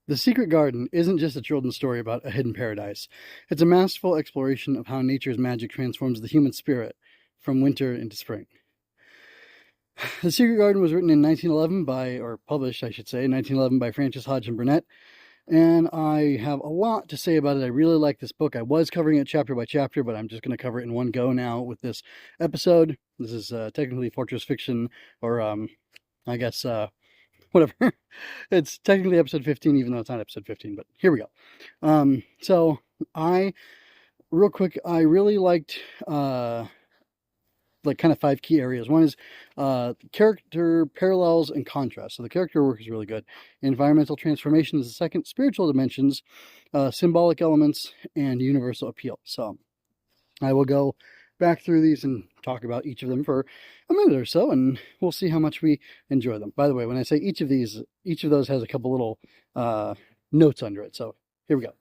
The Secret Garden isn't just a children's story about a hidden paradise. It's a masterful exploration of how nature's magic transforms the human spirit from winter into spring. The Secret Garden was written in 1911 by, or published, I should say, in 1911 by Frances Hodgson Burnett, and I have a lot to say about it. I really like this book. I was covering it chapter by chapter, but I'm just going to cover it in one go now with this episode. This is technically Fortress Fiction, or I guess whatever. It's technically episode 15, even though it's not episode 15, but here we go. So real quick, I really liked like kind of 5 key areas. One is character parallels and contrast. So the character work is really good. Environmental transformation is the second. Spiritual dimensions, symbolic elements, and universal appeal. So I will go back through these and talk about each of them for a minute or so, and we'll see how much we enjoy them. By the way, when I say each of those has a couple little notes under it. So here we go.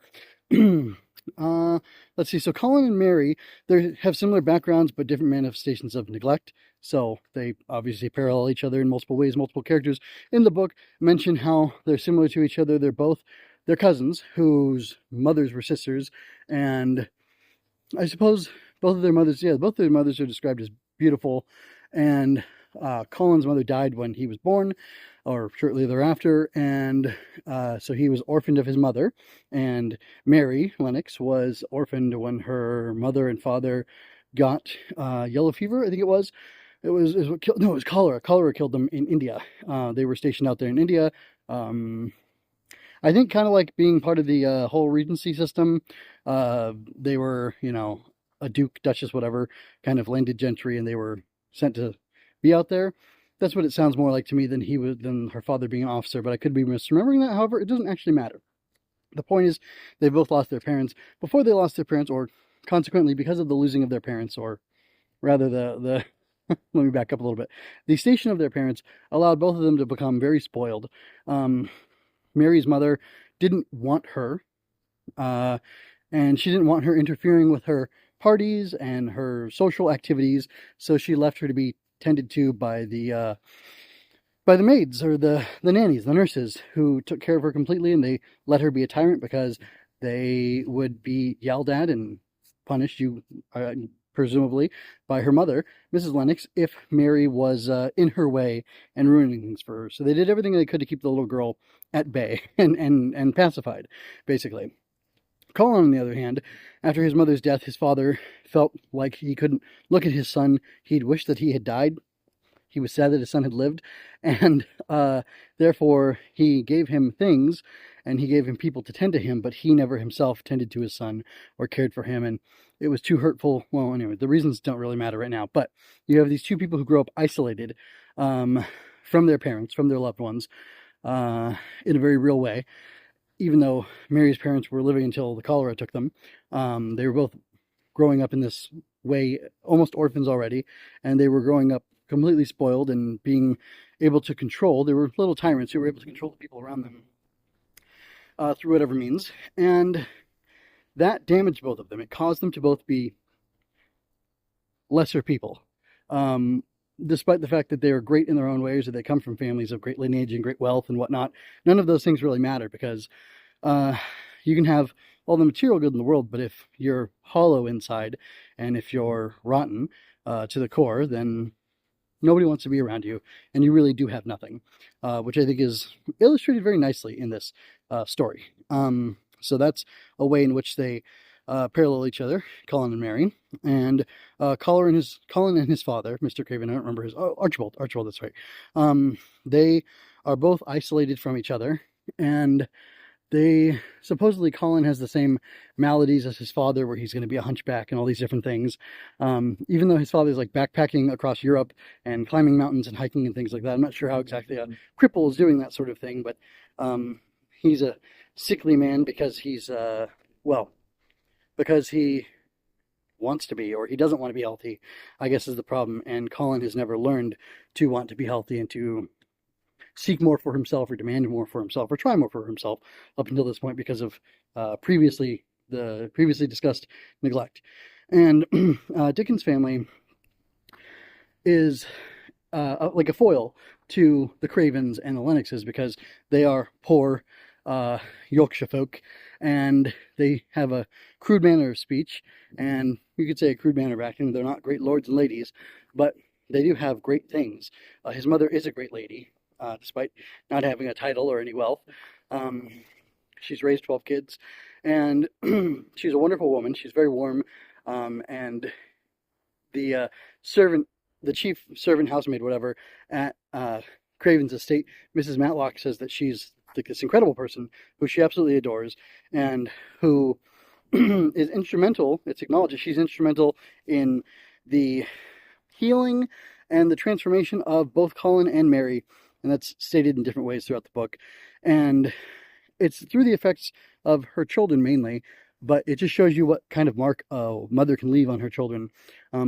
Let's see. So Colin and Mary, they have similar backgrounds but different manifestations of neglect. So they obviously parallel each other in multiple ways. Multiple characters in the book mention how they're similar to each other. They're cousins whose mothers were sisters, and I suppose both of their mothers are described as beautiful. And Colin's mother died when he was born, or shortly thereafter, and so he was orphaned of his mother. And Mary Lennox was orphaned when her mother and father got yellow fever, I think it was. It was what killed. No, it was cholera. Cholera killed them in India. They were stationed out there in India. I think kind of like being part of the whole regency system. They were, a duke, duchess, whatever, kind of landed gentry, and they were sent to be out there. That's what it sounds more like to me than her father being an officer, but I could be misremembering that. However, it doesn't actually matter. The point is, they both lost their parents. Before they lost their parents, or consequently because of the losing of their parents, or rather the let me back up a little bit. The station of their parents allowed both of them to become very spoiled. Mary's mother didn't want her, and she didn't want her interfering with her parties and her social activities, so she left her to be tended to by the maids, or the nannies, the nurses, who took care of her completely, and they let her be a tyrant because they would be yelled at and punished, presumably, by her mother, Mrs. Lennox, if Mary was in her way and ruining things for her. So they did everything they could to keep the little girl at bay and pacified, basically. Colin, on the other hand, after his mother's death, his father felt like he couldn't look at his son. He'd wished that he had died. He was sad that his son had lived, and therefore he gave him things, and he gave him people to tend to him, but he never himself tended to his son or cared for him, and it was too hurtful. Well, anyway, the reasons don't really matter right now, but you have these two people who grow up isolated from their parents, from their loved ones, in a very real way. Even though Mary's parents were living until the cholera took them, they were both growing up in this way, almost orphans already, and they were growing up completely spoiled and being able to control. They were little tyrants who were able to control the people around them through whatever means, and that damaged both of them. It caused them to both be lesser people. Despite the fact that they are great in their own ways, or they come from families of great lineage and great wealth and whatnot, none of those things really matter, because you can have all the material good in the world, but if you're hollow inside and if you're rotten to the core, then nobody wants to be around you, and you really do have nothing, which I think is illustrated very nicely in this story. So that's a way in which they parallel each other, Colin and Mary, and Colin and his father, Mr. Craven. I don't remember Archibald. That's right. They are both isolated from each other, and they supposedly Colin has the same maladies as his father, where he's going to be a hunchback and all these different things. Even though his father's like backpacking across Europe and climbing mountains and hiking and things like that. I'm not sure how exactly a cripple is doing that sort of thing, but he's a sickly man because he's because he wants to be, or he doesn't want to be healthy, I guess, is the problem. And Colin has never learned to want to be healthy and to seek more for himself, or demand more for himself, or try more for himself up until this point, because of previously discussed neglect. And Dickens' family is like a foil to the Cravens and the Lennoxes, because they are poor, Yorkshire folk, and they have a crude manner of speech, and you could say a crude manner of acting. They're not great lords and ladies, but they do have great things. His mother is a great lady, despite not having a title or any wealth. Um, she's raised 12 kids, and she's a wonderful woman. She's very warm, and the servant, the chief servant, housemaid, whatever, at Craven's estate, Mrs. Matlock, says that she's like this incredible person who she absolutely adores, and who is instrumental. It's acknowledged that she's instrumental in the healing and the transformation of both Colin and Mary, and that's stated in different ways throughout the book. And it's through the effects of her children mainly, but it just shows you what kind of mark a mother can leave on her children,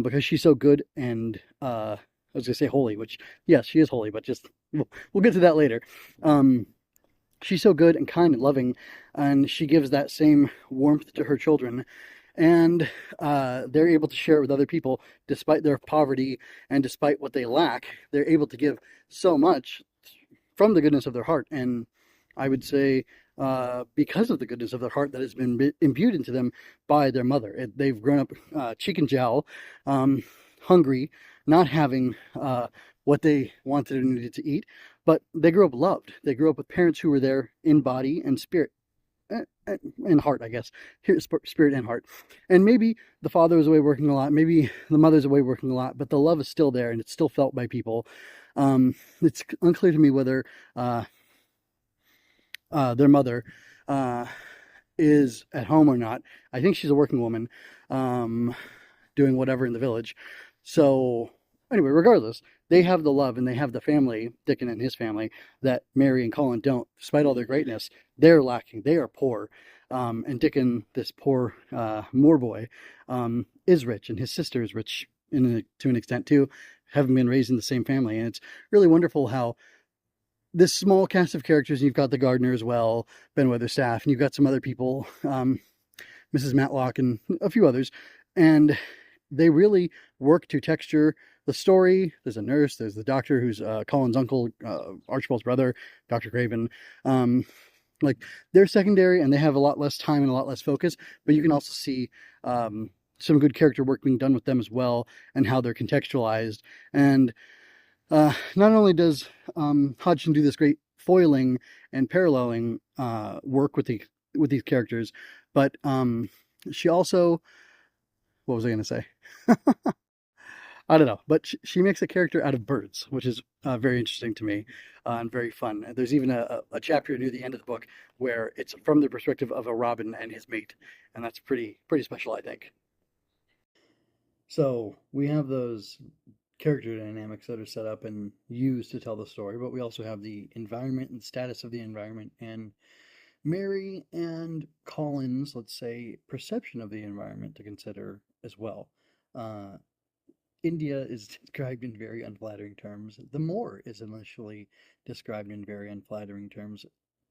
because she's so good and I was gonna say holy, which yes, she is holy, but just we'll get to that later. She's so good and kind and loving, and she gives that same warmth to her children, and they're able to share it with other people despite their poverty and despite what they lack. They're able to give so much from the goodness of their heart, and I would say because of the goodness of their heart that has been imbued into them by their mother. They've grown up cheek and jowl, hungry, not having what they wanted or needed to eat, but they grew up loved. They grew up with parents who were there in body and spirit. And heart, I guess. Spirit and heart. And maybe the father is away working a lot. Maybe the mother's away working a lot, but the love is still there and it's still felt by people. It's unclear to me whether their mother is at home or not. I think she's a working woman, doing whatever in the village. So anyway, regardless, they have the love and they have the family, Dickon and his family, that Mary and Colin don't. Despite all their greatness, they're lacking. They are poor. And Dickon, this poor Moor boy, is rich, and his sister is rich to an extent too, having been raised in the same family. And it's really wonderful how this small cast of characters, and you've got the gardener as well, Ben Weatherstaff, and you've got some other people, Mrs. Matlock, and a few others, and they really work to texture the story. There's a nurse, there's the doctor who's Colin's uncle, Archibald's brother, Dr. Craven. Like, they're secondary and they have a lot less time and a lot less focus, but you can also see some good character work being done with them as well, and how they're contextualized. And not only does Hodgson do this great foiling and paralleling work with these characters, but she also, what was I going to say? I don't know, but she makes a character out of birds, which is very interesting to me and very fun. There's even a chapter near the end of the book where it's from the perspective of a robin and his mate, and that's pretty special, I think. So we have those character dynamics that are set up and used to tell the story, but we also have the environment and status of the environment, and Mary and Colin's, let's say, perception of the environment to consider as well. India is described in very unflattering terms. The Moor is initially described in very unflattering terms.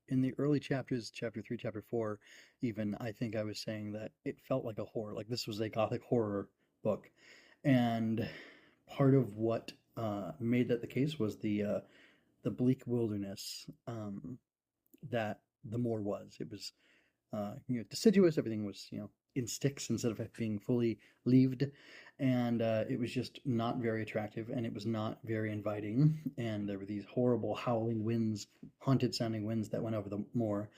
In the early chapters, chapter 3, chapter 4, even, I think I was saying that it felt like a horror, like this was a gothic horror book. And part of what made that the case was the bleak wilderness that the Moor was. It was deciduous. Everything was in sticks instead of it being fully leaved, and it was just not very attractive, and it was not very inviting. And there were these horrible howling winds, haunted sounding winds that went over the moor,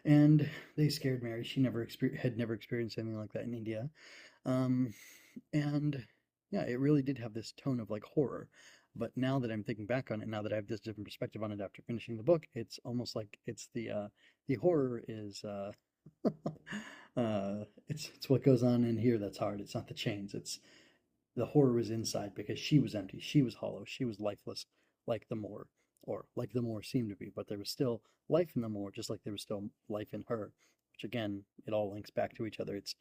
and they scared Mary. She had never experienced anything like that in India, and yeah, it really did have this tone of like horror. But now that I'm thinking back on it, now that I have this different perspective on it after finishing the book, it's almost like it's the horror is it's what goes on in here that's hard. It's not the chains. It's the horror was inside because she was empty. She was hollow. She was lifeless, like the Moor, or like the Moor seemed to be. But there was still life in the Moor, just like there was still life in her. Which again, it all links back to each other. It's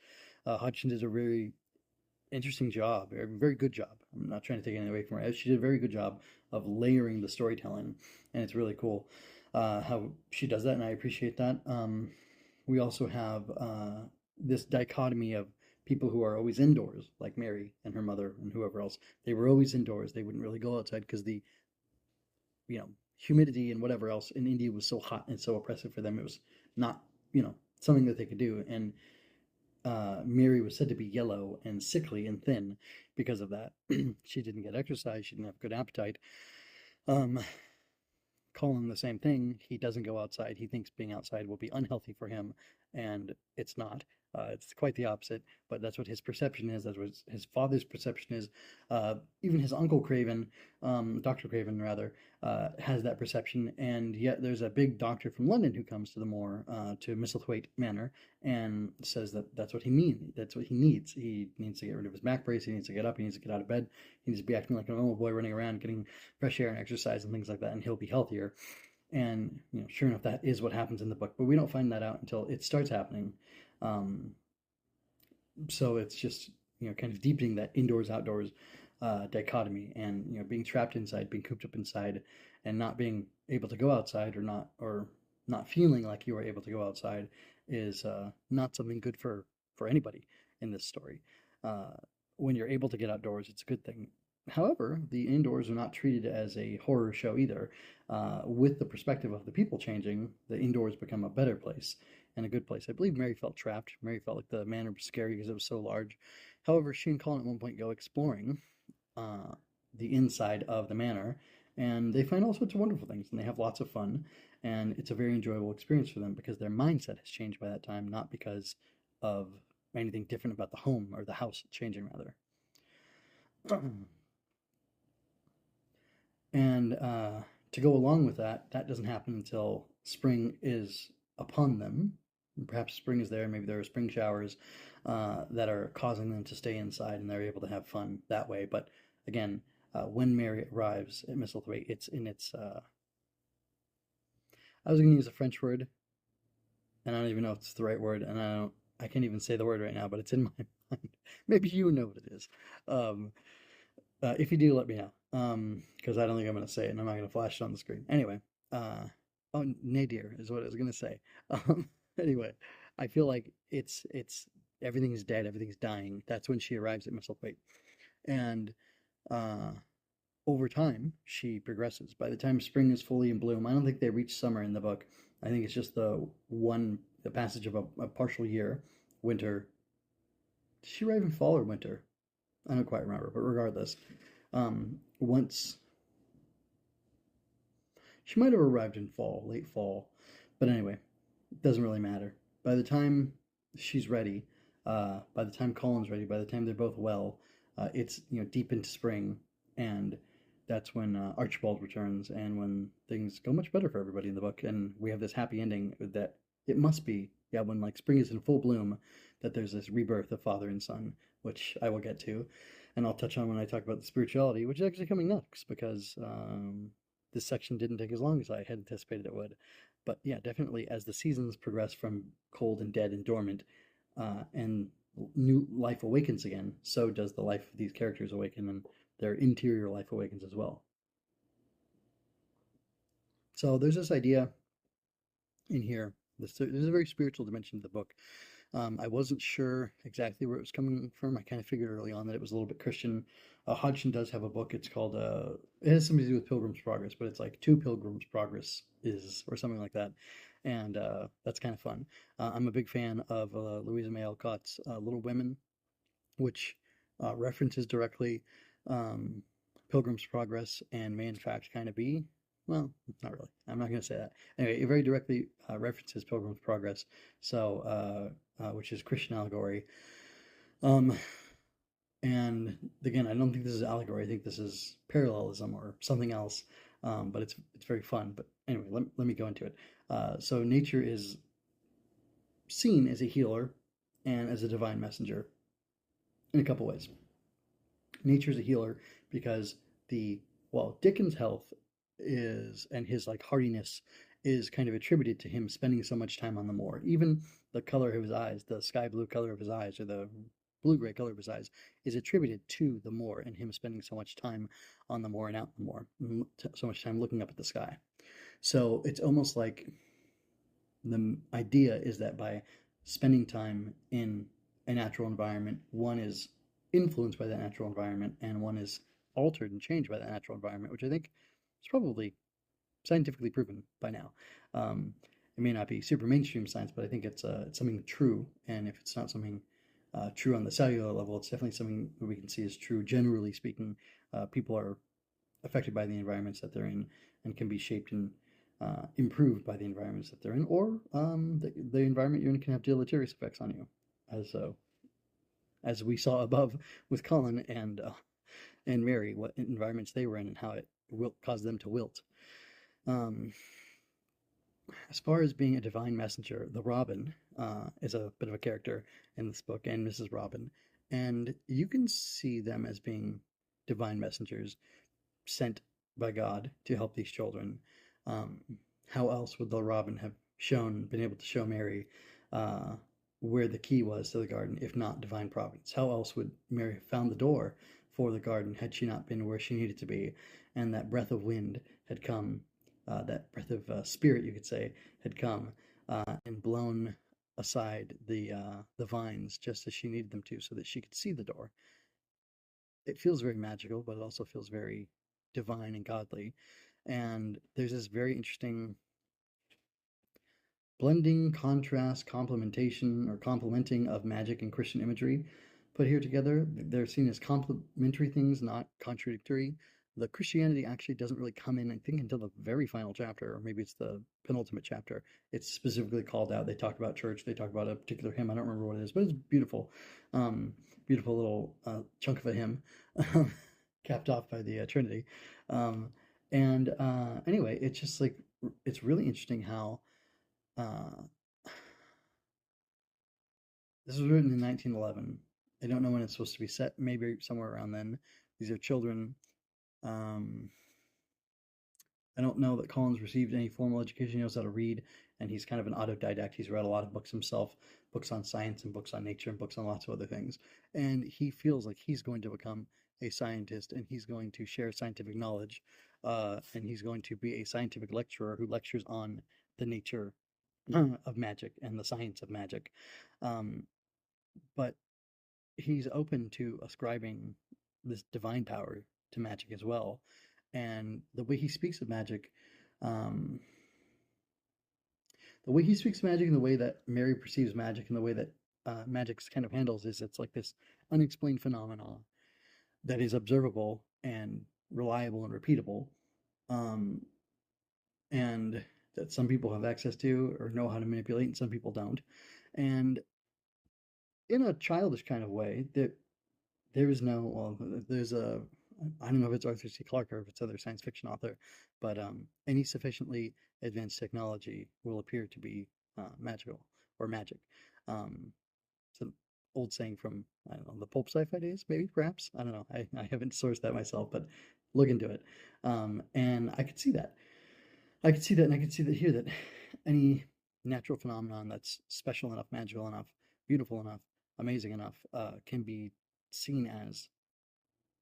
Hodgson does a very interesting job, a very good job. I'm not trying to take anything away from her. She did a very good job of layering the storytelling, and it's really cool how she does that, and I appreciate that. We also have this dichotomy of people who are always indoors, like Mary and her mother and whoever else. They were always indoors. They wouldn't really go outside because the humidity and whatever else in India was so hot and so oppressive for them. It was not, something that they could do. And Mary was said to be yellow and sickly and thin because of that. She didn't get exercise. She didn't have good appetite. Um, Colin, the same thing. He doesn't go outside. He thinks being outside will be unhealthy for him, and it's not. It's quite the opposite, but that's what his perception is. That's what his father's perception is. Even his uncle Craven, Dr. Craven rather, has that perception, and yet there's a big doctor from London who comes to the moor, to Misselthwaite Manor, and says that that's what he means. That's what he needs. He needs to get rid of his back brace. He needs to get up. He needs to get out of bed. He needs to be acting like a normal boy, running around, getting fresh air and exercise and things like that, and he'll be healthier. And sure enough, that is what happens in the book, but we don't find that out until it starts happening. Um, so it's just kind of deepening that indoors outdoors dichotomy, and being trapped inside, being cooped up inside, and not being able to go outside, or not feeling like you are able to go outside is not something good for anybody in this story. Uh, when you're able to get outdoors, it's a good thing. However, the indoors are not treated as a horror show either. With the perspective of the people changing, the indoors become a better place and a good place. I believe Mary felt trapped. Mary felt like the manor was scary because it was so large. However, she and Colin at one point go exploring uh, the inside of the manor, and they find all sorts of wonderful things, and they have lots of fun, and it's a very enjoyable experience for them because their mindset has changed by that time, not because of anything different about the home or the house changing, rather. And to go along with that, that doesn't happen until spring is upon them. Perhaps spring is there, maybe there are spring showers that are causing them to stay inside and they're able to have fun that way. But again, when Mary arrives at Misselthwaite, it's in its. I was going to use a French word, and I don't even know if it's the right word, and I can't even say the word right now, but it's in my mind. Maybe you know what it is. Um, if you do, let me know. Because I don't think I'm going to say it, and I'm not going to flash it on the screen. Anyway, oh, nadir is what I was going to say. Anyway, I feel like it's everything's dead, everything's dying. That's when she arrives at Misselthwaite, and uh, over time she progresses. By the time spring is fully in bloom, I don't think they reach summer in the book. I think it's just the passage of a partial year, winter. Did she arrive in fall or winter? I don't quite remember, but regardless, once she might have arrived in fall, late fall, but anyway, it doesn't really matter. By the time she's ready, by the time Colin's ready, by the time they're both well, it's deep into spring, and that's when Archibald returns, and when things go much better for everybody in the book, and we have this happy ending that it must be, yeah, when like spring is in full bloom, that there's this rebirth of father and son, which I will get to, and I'll touch on when I talk about the spirituality, which is actually coming next because this section didn't take as long as I had anticipated it would. But yeah, definitely as the seasons progress from cold and dead and dormant, and new life awakens again, so does the life of these characters awaken, and their interior life awakens as well. So there's this idea in here. There's a very spiritual dimension to the book. I wasn't sure exactly where it was coming from. I kind of figured early on that it was a little bit Christian. Hodgson does have a book. It's called, it has something to do with Pilgrim's Progress, but it's like Two Pilgrim's Progress is, or something like that. And that's kind of fun. I'm a big fan of Louisa May Alcott's Little Women, which references directly Pilgrim's Progress and may in fact kind of be, well, not really. I'm not going to say that. Anyway, it very directly references Pilgrim's Progress, so which is Christian allegory. Um, and again, I don't think this is allegory. I think this is parallelism or something else. But it's very fun. But anyway, let me go into it. So nature is seen as a healer and as a divine messenger in a couple ways. Nature is a healer because Dickens' health is, and his like hardiness is kind of attributed to him spending so much time on the moor. Even the color of his eyes, the sky blue color of his eyes, or the blue-gray color of his eyes, is attributed to the moor and him spending so much time on the moor and out in the moor, so much time looking up at the sky. So it's almost like the idea is that by spending time in a natural environment, one is influenced by that natural environment and one is altered and changed by that natural environment, which I think is probably scientifically proven by now. It may not be super mainstream science, but I think it's something true. And if it's not something true on the cellular level, it's definitely something that we can see is true. Generally speaking, people are affected by the environments that they're in and can be shaped and improved by the environments that they're in, or the environment you're in can have deleterious effects on you, as we saw above with Colin and Mary, what environments they were in and how it caused them to wilt. Um, as far as being a divine messenger, the Robin is a bit of a character in this book, and Mrs. Robin, and you can see them as being divine messengers sent by God to help these children. Um, how else would the Robin have been able to show Mary uh, where the key was to the garden, if not divine providence? How else would Mary have found the door for the garden had she not been where she needed to be? And that breath of wind had come, that breath of spirit, you could say, had come and blown aside the vines just as she needed them to, so that she could see the door. It feels very magical, but it also feels very divine and godly. And there's this very interesting blending, contrast, complementation, or complementing of magic and Christian imagery put here together. They're seen as complementary things, not contradictory. The Christianity actually doesn't really come in, I think, until the very final chapter, or maybe it's the penultimate chapter. It's specifically called out. They talk about church. They talk about a particular hymn. I don't remember what it is, but it's beautiful. Beautiful little chunk of a hymn, capped off by the Trinity. Anyway, it's just like, it's really interesting how uh, this was written in 1911. I don't know when it's supposed to be set, maybe somewhere around then. These are children. Um, I don't know that Collins received any formal education. He knows how to read, and he's kind of an autodidact. He's read a lot of books himself, books on science and books on nature and books on lots of other things. And he feels like he's going to become a scientist, and he's going to share scientific knowledge, and he's going to be a scientific lecturer who lectures on the nature of magic and the science of magic. Um, but he's open to ascribing this divine power to magic as well. And the way he speaks of magic, um, the way he speaks of magic and the way that Mary perceives magic and the way that magic's kind of handles is it's like this unexplained phenomenon that is observable and reliable and repeatable, um, and that some people have access to or know how to manipulate and some people don't. And in a childish kind of way, there is no, well, there's a, I don't know if it's Arthur C. Clarke or if it's other science fiction author, but any sufficiently advanced technology will appear to be magical or magic. Um, it's an old saying from, I don't know, the pulp sci-fi days, maybe, perhaps. I don't know. I haven't sourced that myself, but look into it. And I could see that. I could see that, and I could see that here, that any natural phenomenon that's special enough, magical enough, beautiful enough, amazing enough, can be seen as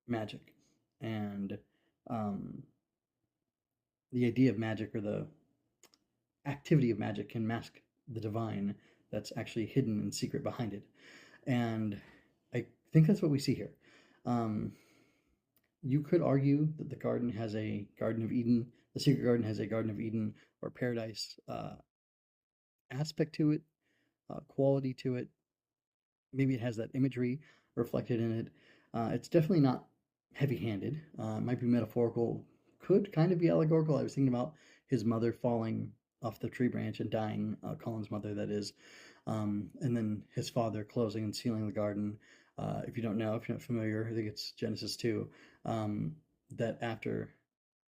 magic. And um, the idea of magic or the activity of magic can mask the divine that's actually hidden and secret behind it. And I think that's what we see here. Um, you could argue that the garden has a Garden of Eden, the secret garden has a Garden of Eden or paradise aspect to it, quality to it. Maybe it has that imagery reflected in it. It's definitely not heavy-handed. It might be metaphorical, could kind of be allegorical. I was thinking about his mother falling off the tree branch and dying, Colin's mother, that is, and then his father closing and sealing the garden. If you don't know, if you're not familiar, I think it's Genesis 2, that after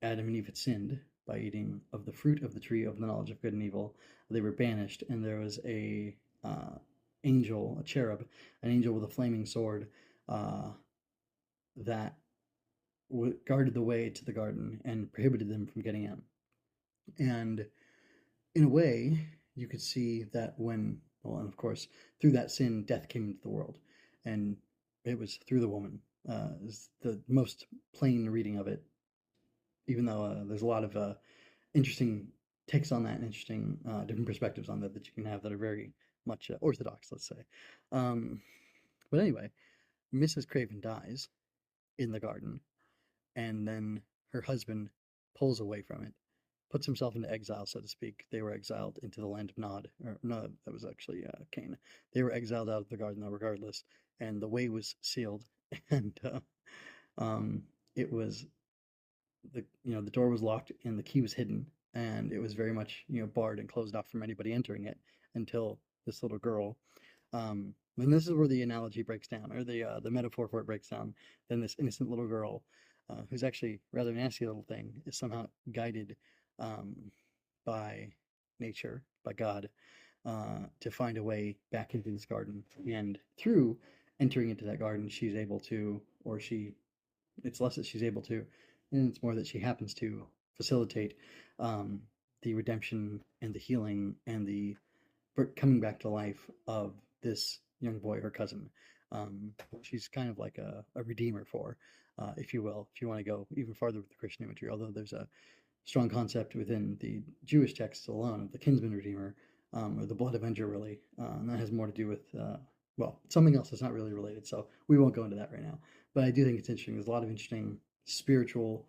Adam and Eve had sinned by eating of the fruit of the tree of the knowledge of good and evil, they were banished, and there was a angel, a cherub, an angel with a flaming sword uh, that guarded the way to the garden and prohibited them from getting in. And in a way, you could see that when, well, and of course, through that sin, death came into the world, and it was through the woman. Is the most plain reading of it, even though there's a lot of interesting takes on that and interesting different perspectives on that that you can have that are very much orthodox, let's say. Um, but anyway, Mrs. Craven dies in the garden, and then her husband pulls away from it, puts himself into exile, so to speak. They were exiled into the land of Nod, or no, that was actually Cain. They were exiled out of the garden, regardless, and the way was sealed, and um, it was the door was locked and the key was hidden, and it was very much barred and closed off from anybody entering it until this little girl. And this is where the analogy breaks down, or the metaphor for it breaks down. Then this innocent little girl, who's actually a rather nasty little thing, is somehow guided um, by nature, by God, to find a way back into this garden. And through entering into that garden, she's able to, or it's less that she's able to, and it's more that she happens to facilitate um, the redemption and the healing and the coming back to life of this young boy, her cousin. She's kind of like a redeemer for, if you will, if you want to go even farther with the Christian imagery, although there's a strong concept within the Jewish texts alone of the kinsman redeemer, or the blood avenger, really. And that has more to do with, well, something else that's not really related. So we won't go into that right now. But I do think it's interesting. There's a lot of interesting spiritual,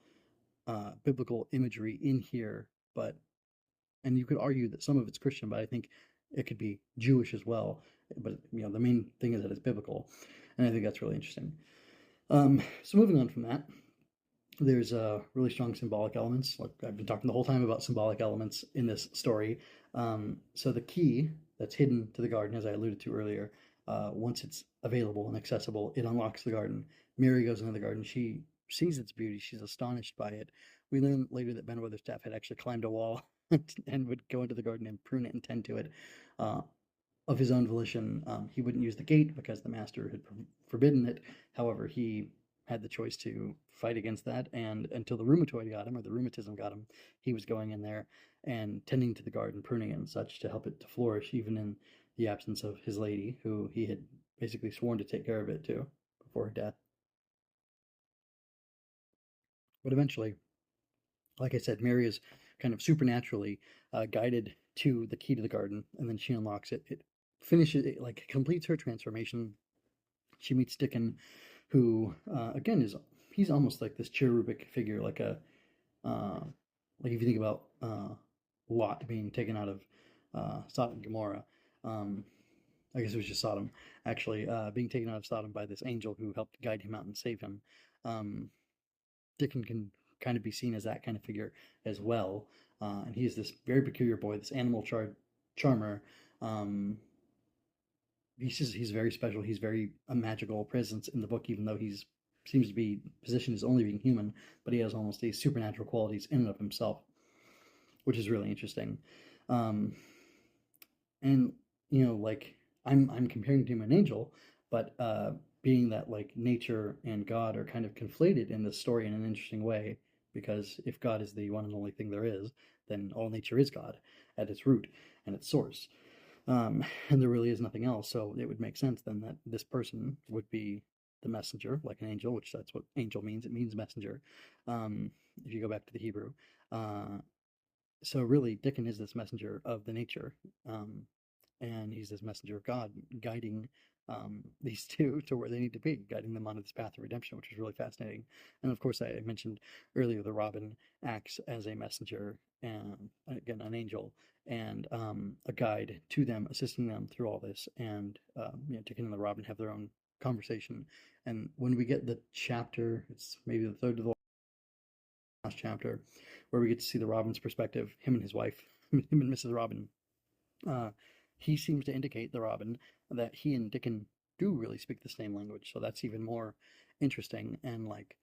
biblical imagery in here, and you could argue that some of it's Christian, but I think it could be Jewish as well. But the main thing is that it's biblical, and I think that's really interesting. So moving on from that, there's really strong symbolic elements. Like I've been talking the whole time about symbolic elements in this story. So the key that's hidden to the garden, as I alluded to earlier, once it's available and accessible, it unlocks the garden. Mary goes into the garden. She sees its beauty. She's astonished by it. We learn later that Ben Weatherstaff had actually climbed a wall and would go into the garden and prune it and tend to it of his own volition. He wouldn't use the gate because the master had forbidden it. However, he had the choice to fight against that, and until the rheumatoid got him, or the rheumatism got him, he was going in there and tending to the garden, pruning it and such to help it to flourish, even in the absence of his lady, who he had basically sworn to take care of it too before her death. But eventually, like I said, Mary is kind of supernaturally guided to the key to the garden, and then she unlocks it. It finishes it, like completes her transformation. She meets Dickon, who again he's almost like this cherubic figure, like like if you think about Lot being taken out of Sodom and Gomorrah. I guess it was just Sodom, actually, being taken out of Sodom by this angel who helped guide him out and save him. Dickon can kind of be seen as that kind of figure as well. And he's this very peculiar boy, this animal charmer. He's very special. He's very a magical presence in the book, even though he's seems to be positioned as only being human, but he has almost these supernatural qualities in and of himself, which is really interesting. Um, and like I'm comparing to him an angel, but being that like nature and God are kind of conflated in this story in an interesting way, because if God is the one and only thing there is, then all nature is God at its root and its source. And there really is nothing else. So it would make sense then that this person would be the messenger, like an angel, which that's what angel means. It means messenger. If you go back to the Hebrew. So really, Dickon is this messenger of the nature, and he's this messenger of God, guiding these two to where they need to be, guiding them onto this path of redemption, which is really fascinating. And of course, I mentioned earlier the robin acts as a messenger, and again, an angel, and a guide to them, assisting them through all this. And Dickon and the robin have their own conversation. And when we get the chapter, it's maybe the third to the last chapter, where we get to see the robin's perspective, him and his wife, him and Mrs. Robin. Uh, he seems to indicate, the robin, that he and Dickon do really speak the same language, so that's even more interesting. And like,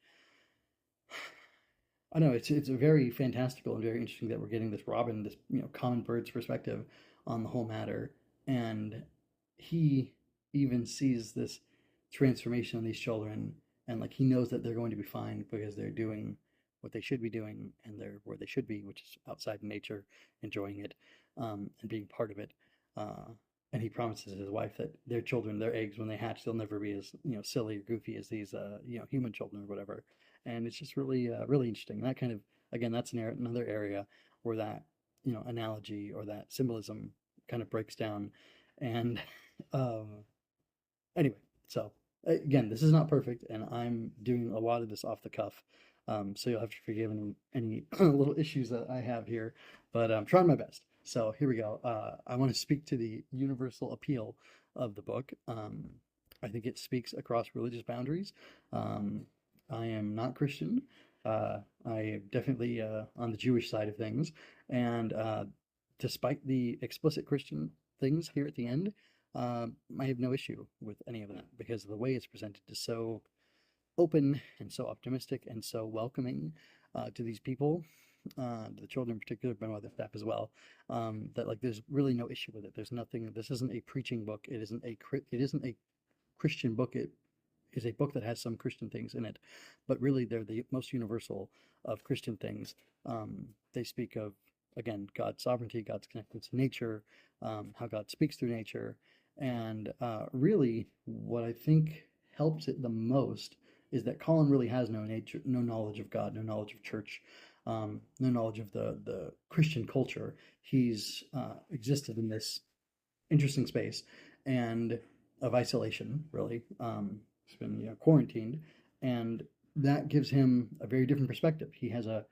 I don't know, it's very fantastical and very interesting that we're getting this robin, this common bird's perspective on the whole matter, and he even sees this transformation in these children, and like he knows that they're going to be fine because they're doing what they should be doing, and they're where they should be, which is outside in nature, enjoying it, and being part of it. Uh, and he promises his wife that their children, their eggs, when they hatch, they'll never be as silly or goofy as these human children or whatever. And it's just really really interesting. That kind of, again, that's another area where that analogy or that symbolism kind of breaks down. And um, anyway, so again, this is not perfect, and I'm doing a lot of this off the cuff. So you'll have to forgive any little issues that I have here, but I'm trying my best. So here we go. I want to speak to the universal appeal of the book. I think it speaks across religious boundaries. Um, I am not Christian. I am definitely on the Jewish side of things, and despite the explicit Christian things here at the end, I have no issue with any of that because the way it's presented is so open and so optimistic and so welcoming to these people, the children in particular, but other staff as well. That like there's really no issue with it. There's nothing. This isn't a preaching book. It isn't a Christian book. It is a book that has some Christian things in it, but really they're the most universal of Christian things. They speak of, again, God's sovereignty, God's connected to nature, how God speaks through nature, and really what I think helps it the most is that Colin really has no nature, no knowledge of God, no knowledge of church, no knowledge of the Christian culture. He's existed in this interesting space and of isolation, really. He's been quarantined, and that gives him a very different perspective. He has a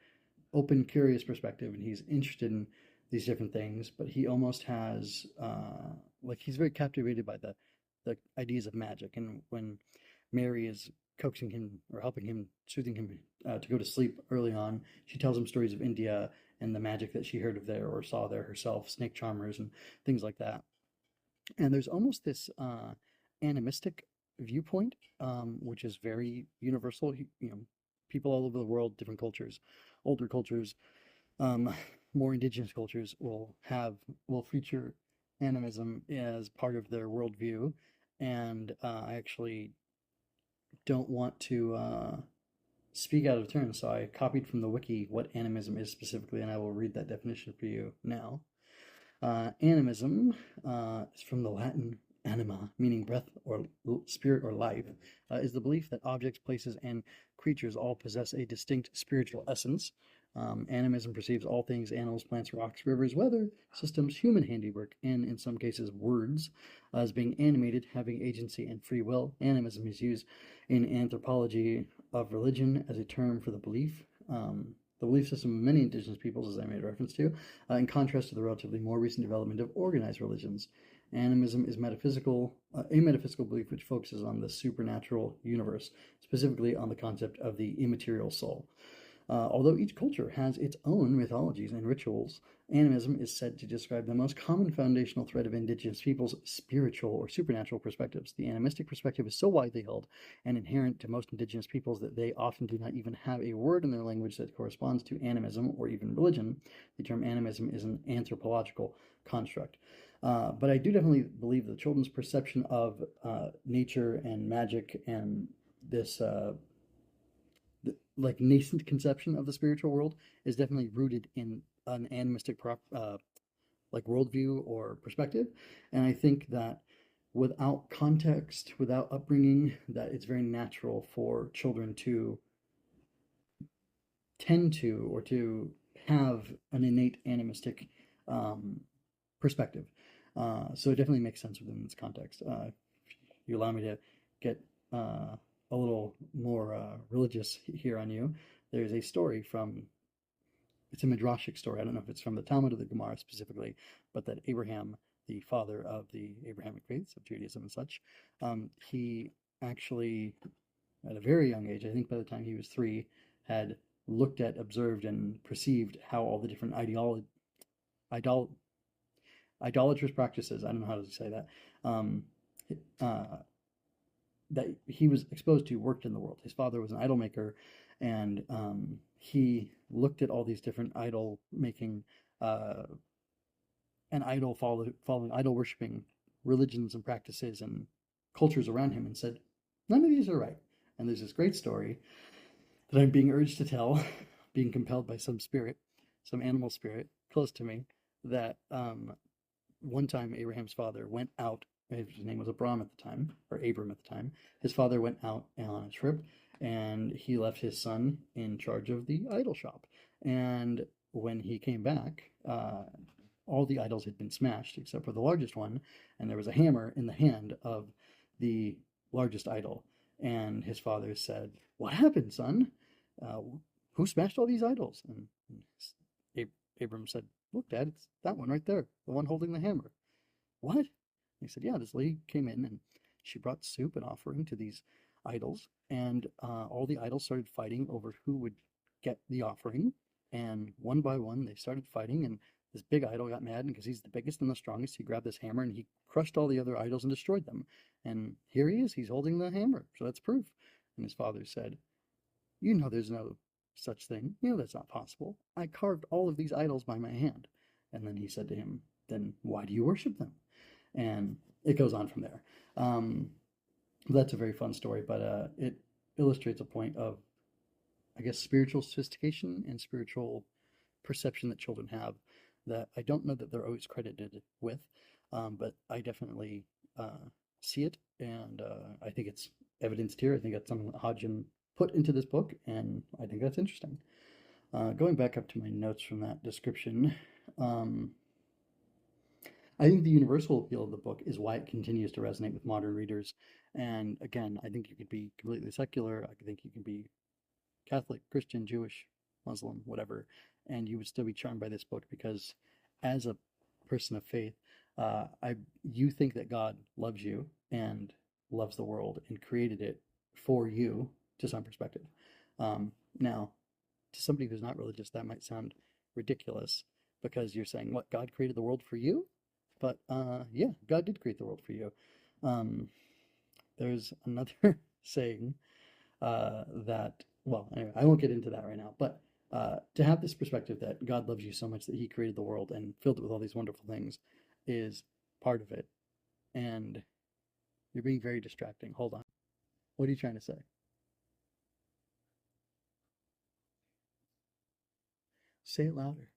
open, curious perspective, and he's interested in these different things. But he almost has like he's very captivated by the ideas of magic. And when Mary is coaxing him or helping him, soothing him to go to sleep early on, she tells him stories of India and the magic that she heard of there or saw there herself, snake charmers and things like that. And there's almost this animistic viewpoint, which is very universal. People all over the world, different cultures, older cultures, um, more indigenous cultures will feature animism as part of their worldview. And I actually don't want to speak out of turn, so I copied from the wiki what animism is specifically, and I will read that definition for you now. Animism is from the Latin anima, meaning breath or spirit or life, is the belief that objects, places, and creatures all possess a distinct spiritual essence. Animism perceives all things, animals, plants, rocks, rivers, weather, systems, human handiwork, and in some cases words, as being animated, having agency and free will. Animism is used in anthropology of religion as a term for the belief system of many indigenous peoples, as I made reference to, in contrast to the relatively more recent development of organized religions. Animism is a metaphysical belief which focuses on the supernatural universe, specifically on the concept of the immaterial soul. Although each culture has its own mythologies and rituals, animism is said to describe the most common foundational thread of indigenous peoples' spiritual or supernatural perspectives. The animistic perspective is so widely held and inherent to most indigenous peoples that they often do not even have a word in their language that corresponds to animism or even religion. The term animism is an anthropological construct. But I do definitely believe the children's perception of nature and magic and this like nascent conception of the spiritual world is definitely rooted in an animistic like worldview or perspective. And I think that without context, without upbringing, that it's very natural for children to tend to or to have an innate animistic perspective. So it definitely makes sense within this context. If you allow me to get a little more religious here on you, there's a story it's a midrashic story. I don't know if it's from the Talmud or the Gemara specifically, but that Abraham, the father of the Abrahamic faiths of Judaism and such, he actually, at a very young age, I think by the time he was 3, had looked at, observed, and perceived how all the different idolatrous practices, I don't know how to say that, that he was exposed to worked in the world. His father was an idol maker, and he looked at all these different idol making and following, idol worshiping religions and practices and cultures around him and said, none of these are right. And there's this great story that I'm being urged to tell, being compelled by some spirit, some animal spirit close to me, that one time Abraham's father went out. His name was Abram at the time, or Abram at the time. His father went out on a trip, and he left his son in charge of the idol shop. And when he came back, all the idols had been smashed except for the largest one, and there was a hammer in the hand of the largest idol. And his father said, "What happened, son?" uh, who smashed all these idols? And Abram said, look, Dad, it's that one right there, the one holding the hammer. What? And he said, yeah, this lady came in and she brought soup and offering to these idols, and all the idols started fighting over who would get the offering. And one by one, they started fighting, and this big idol got mad, and because he's the biggest and the strongest, he grabbed this hammer and he crushed all the other idols and destroyed them. And here he is, he's holding the hammer, so that's proof. And his father said, you know there's no such thing. You know that's not possible. I carved all of these idols by my hand. And then he said to him, then why do you worship them? And it goes on from there. That's a very fun story, but it illustrates a point of, I guess, spiritual sophistication and spiritual perception that children have that I don't know that they're always credited with, but I definitely see it, and I think it's evidenced here. I think that's something that Hodgson put into this book, and I think that's interesting. Going back up to my notes from that description, I think the universal appeal of the book is why it continues to resonate with modern readers. And again, I think you could be completely secular. I think you can be Catholic, Christian, Jewish, Muslim, whatever, and you would still be charmed by this book because, as a person of faith, you think that God loves you and loves the world and created it for you to some perspective. Now, to somebody who's not religious, that might sound ridiculous because you're saying, what, God created the world for you? But yeah, God did create the world for you. There's another saying that, well, anyway, I won't get into that right now, but to have this perspective that God loves you so much that he created the world and filled it with all these wonderful things is part of it. And you're being very distracting. Hold on. What are you trying to say? Say it louder.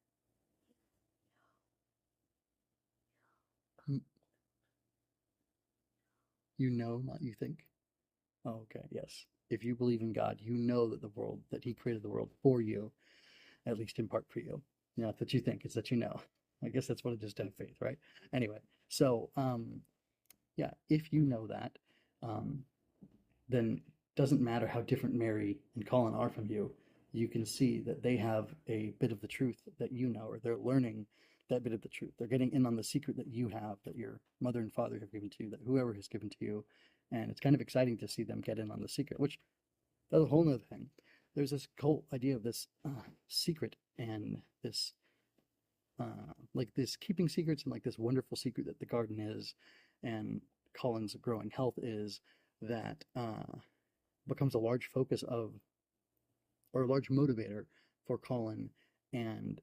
Mm, You know, not you think. Oh, okay, yes. If you believe in God, you know that the world, that he created the world for you, at least in part for you. Not that you think, it's that you know. I guess that's what it is to have faith, right? Anyway, so yeah, if you know that, um, then doesn't matter how different Mary and Colin are from you, you can see that they have a bit of the truth that you know, or they're learning that bit of the truth. They're getting in on the secret that you have, that your mother and father have given to you, that whoever has given to you. And it's kind of exciting to see them get in on the secret, which that's a whole nother thing. There's this whole idea of this secret and this like this keeping secrets and like this wonderful secret that the garden is and Colin's growing health is that becomes a large focus of or a large motivator for Colin, and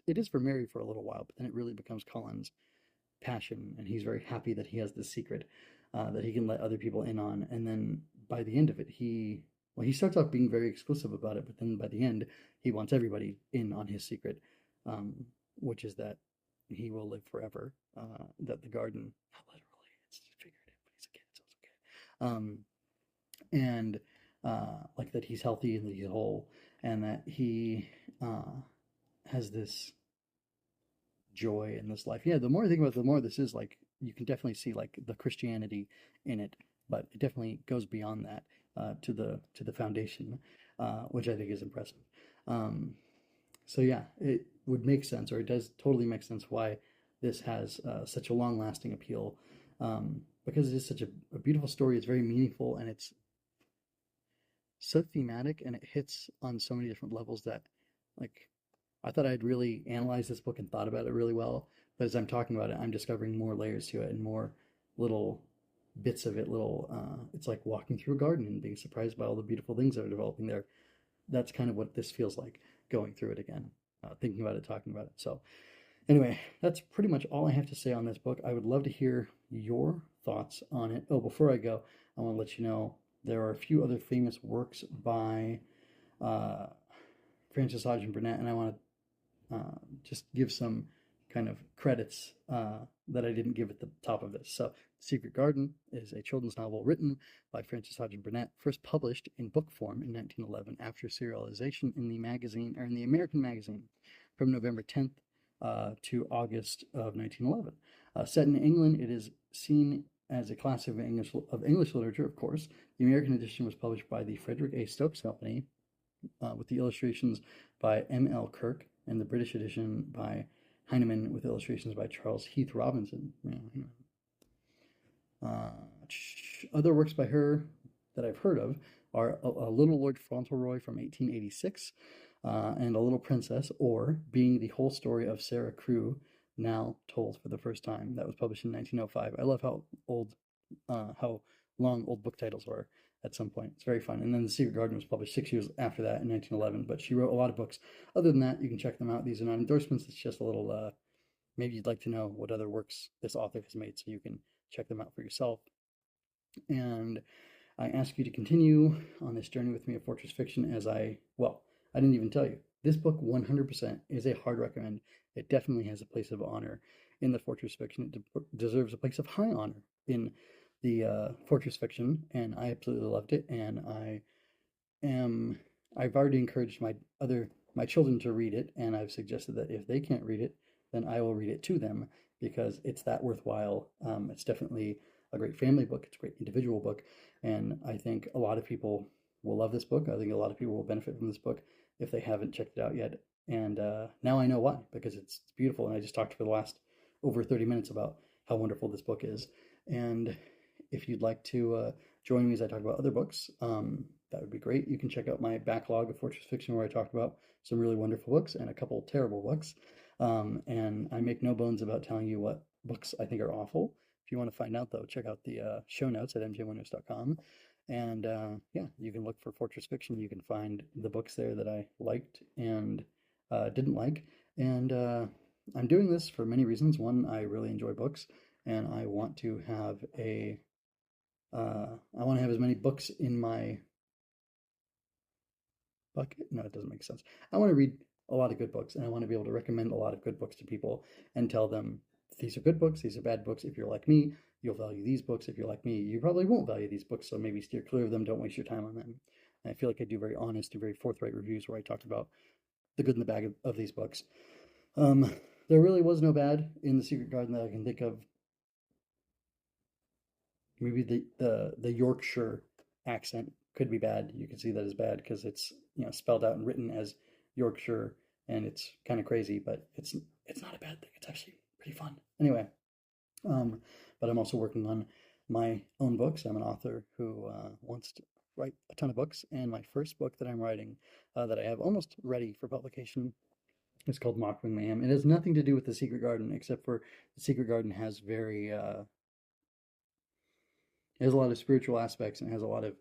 it is for Mary for a little while, but then it really becomes Colin's passion, and he's very happy that he has this secret that he can let other people in on, and then by the end of it, he starts off being very exclusive about it, but then by the end, he wants everybody in on his secret, um, which is that he will live forever. That the garden, not literally, it's figurative, but he's a kid, so it's okay. And like that he's healthy and that he's whole, and that he has this joy in this life. Yeah, the more I think about it, the more this is like you can definitely see like the Christianity in it, but it definitely goes beyond that to the foundation, which I think is impressive. Um, so yeah, it would make sense, or it does totally make sense why this has such a long-lasting appeal, because it is such a beautiful story. It's very meaningful, and it's so thematic, and it hits on so many different levels that, like, I thought I'd really analyzed this book and thought about it really well, but as I'm talking about it, I'm discovering more layers to it and more little bits of it. It's like walking through a garden and being surprised by all the beautiful things that are developing there. That's kind of what this feels like going through it again, thinking about it, talking about it. So, anyway, that's pretty much all I have to say on this book. I would love to hear your thoughts on it. Oh, before I go, I want to let you know there are a few other famous works by uh, Frances Hodgson Burnett, and I want to just give some kind of credits that I didn't give at the top of this. So, Secret Garden is a children's novel written by Frances Hodgson Burnett, first published in book form in 1911 after serialization in the magazine or in the American magazine from November 10th to August of 1911. Set in England, it is seen as a classic of English literature, of course. The American edition was published by the Frederick A. Stokes Company with the illustrations by M.L. Kirk, and the British edition by Heinemann with illustrations by Charles Heath Robinson. Yeah, uh, other works by her that I've heard of are A Little Lord Fauntleroy from 1886 and A Little Princess, or Being the Whole Story of Sarah Crewe, now told for the first time. That was published in 1905. I love how long old book titles were at some point. It's very fun. And then The Secret Garden was published 6 years after that in 1911, but she wrote a lot of books. Other than that, you can check them out. These are not endorsements. It's just a little, maybe you'd like to know what other works this author has made so you can check them out for yourself. And I ask you to continue on this journey with me of Fortress Fiction as I didn't even tell you. This book 100% is a hard recommend. It definitely has a place of honor in the Fortress Fiction. It deserves a place of high honor in the Fortress Fiction, and I absolutely loved it. And I've already encouraged my children to read it, and I've suggested that if they can't read it, then I will read it to them because it's that worthwhile. It's definitely a great family book. It's a great individual book, and I think a lot of people will love this book. I think a lot of people will benefit from this book if they haven't checked it out yet. And now I know why, because it's beautiful. And I just talked for the last over 30 minutes about how wonderful this book is. And if you'd like to join me as I talk about other books, that would be great. You can check out my backlog of Fortress Fiction where I talk about some really wonderful books and a couple terrible books. And I make no bones about telling you what books I think are awful. If you want to find out, though, check out the show notes at mjwinters.com. And yeah, you can look for Fortress Fiction. You can find the books there that I liked and didn't like. And I'm doing this for many reasons. One, I really enjoy books, and I want to have I want to have as many books in my bucket. No, it doesn't make sense. I want to read a lot of good books, and I want to be able to recommend a lot of good books to people and tell them these are good books, these are bad books. If you're like me, you'll value these books. If you're like me, you probably won't value these books, so maybe steer clear of them. Don't waste your time on them. And I feel like I do very honest and very forthright reviews where I talk about the good and the bad of these books. There really was no bad in The Secret Garden that I can think of. Maybe the Yorkshire accent could be bad. You can see that as bad because it's spelled out and written as Yorkshire, and it's kind of crazy, but it's not a bad thing. It's actually pretty fun. Anyway, but I'm also working on my own books. I'm an author who wants to write a ton of books, and my first book that I'm writing that I have almost ready for publication is called Mockwing Mayhem. It has nothing to do with The Secret Garden, except for The Secret Garden has it has a lot of spiritual aspects and has a lot of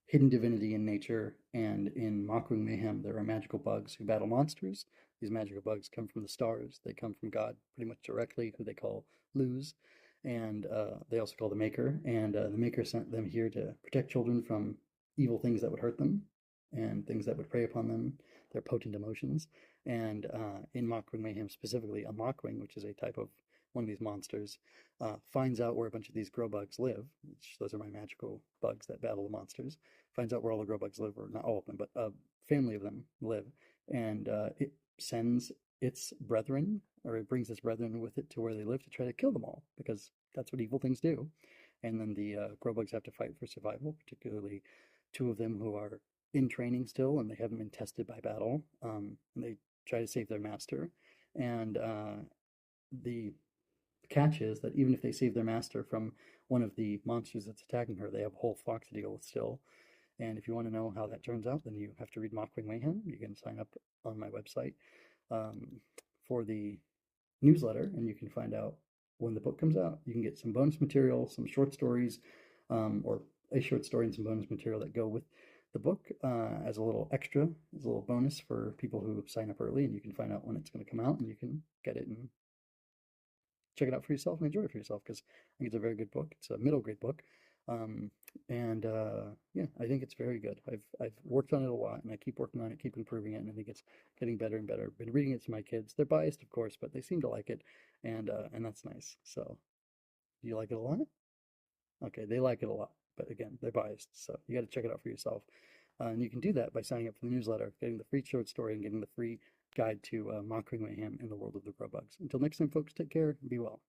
hidden divinity in nature. And in Mockwing Mayhem, there are magical bugs who battle monsters. These magical bugs come from the stars. They come from God pretty much directly, who they call Luz. And they also call the Maker. And the Maker sent them here to protect children from evil things that would hurt them and things that would prey upon them, their potent emotions. And in Mockwing Mayhem specifically, a Mockwing, which is a type of one of these monsters, finds out where a bunch of these grow bugs live, which those are my magical bugs that battle the monsters, finds out where all the grow bugs live, or not all of them, but a family of them live, and it sends its brethren, or it brings its brethren with it to where they live to try to kill them all, because that's what evil things do. And then the grow bugs have to fight for survival, particularly two of them who are in training still, and they haven't been tested by battle, and they try to save their master. And the catch is that even if they save their master from one of the monsters that's attacking her, they have a whole flock to deal with still. And if you want to know how that turns out, then you have to read Mockwing Mayhem. You can sign up on my website for the newsletter, and you can find out when the book comes out. You can get some bonus material, some short stories, or a short story and some bonus material that go with the book as a little extra, as a little bonus for people who sign up early. And you can find out when it's going to come out, and you can get it and check it out for yourself and enjoy it for yourself, because I think it's a very good book. It's a middle grade book, and yeah, I think it's very good. I've worked on it a lot, and I keep working on it, keep improving it, and I think it's getting better and better. Been reading it to my kids. They're biased, of course, but they seem to like it, and that's nice. So, do you like it a lot? Okay, they like it a lot, but again, they're biased, so you got to check it out for yourself. And you can do that by signing up for the newsletter, getting the free short story, and getting the free guide to Mockwing Mayhem in the world of the grow bugs. Until next time, folks, take care and be well.